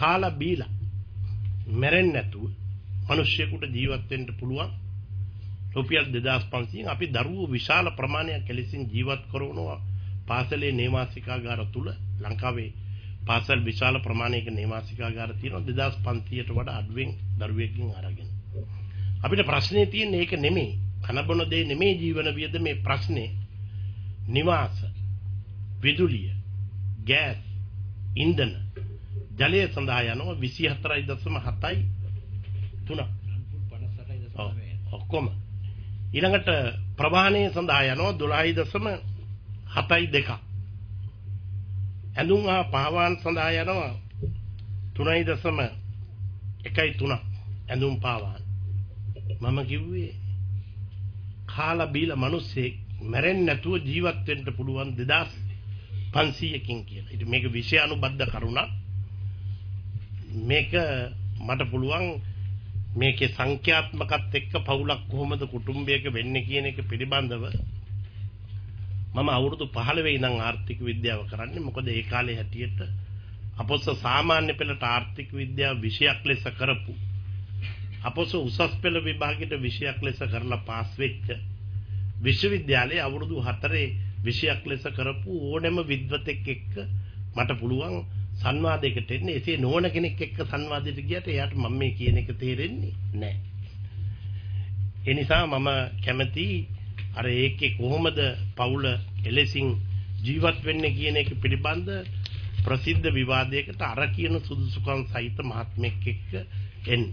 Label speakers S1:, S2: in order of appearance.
S1: කාලා බීලා මැරෙන්නේ නැතුව මිනිස්සුෙකුට ජීවත් වෙන්න පුළුවන් රුපියල් 2500න් අපි දරුවෝ විශාල ප්‍රමාණයක් කෙලෙසින් ජීවත් කරනවා පාසලේ නේවාසිකාගාර තුල ලංකාවේ පාසල් විශාල ප්‍රමාණයක නේවාසිකාගාර තියෙනවා 2500ට වඩා අඩුවෙන් දරුවෙක්ගෙන් අරගෙන අපිට ප්‍රශ්නේ තියෙන්නේ ඒක නෙමෙයි කනබොන දේ නෙමෙයි ජීවන වියද මේ ප්‍රශ්නේ නිවාස විදුලිය ගෑස් ඉන්ධන ජලය සඳහා යනවා 24.7.3 ඔක්කොම ඊළඟට ප්‍රවාහනය සඳහා යනවා 12.72 ඇඳුම් හා පාවාන් සඳහා යනවා 3.13 ඇඳුම් පාවාන් මම කිව්වේ කාලා බීලා මිනිස්සෙක් මැරෙන්නේ නැතුව ජීවත් වෙන්න පුළුවන් 2500කින් කියලා. ඉතින් මේක විෂය අනුබද්ධ කරුණක්. මේක මට පුළුවන් මේකේ සංඛ්‍යාත්මකත් එක්ක පවුලක් කොහොමද කුටුම්බයක වෙන්නේ කියන එක පිළිබඳව මම අවුරුදු 15 ඉඳන් ආර්ථික විද්‍යාව කරන්නේ. මොකද ඒ කාලේ හැටියට අපොස්ස සාමාන්‍ය පෙළට ආර්ථික විද්‍යාව විෂයක් ලෙස කරපු අපොස්ස උසස් පෙළ විභාගයට විෂයක් ලෙස කරලා පාස් වෙච්ච විශ්වවිද්‍යාලයේ අවුරුදු 4 විෂයක් ලෙස කරපු ඕනෑම විද්වතෙක් එක්ක මට පුළුවන් සංවාදයකට එන්නේ. එසේ නොවන කෙනෙක් එක්ක සංවාදයට ගියට එයාට මම මේ කියන එක තේරෙන්නේ නැහැ. ඒ නිසා මම කැමති අර ඒකේ කොහොමද පවුල එලෙසින් ජීවත් වෙන්නේ කියන එක පිළිබඳ ප්‍රසිද්ධ විවාදයකට අර කියන සුදුසුකම් සහිත මහත්මෙක් එක්ක එන්නේ.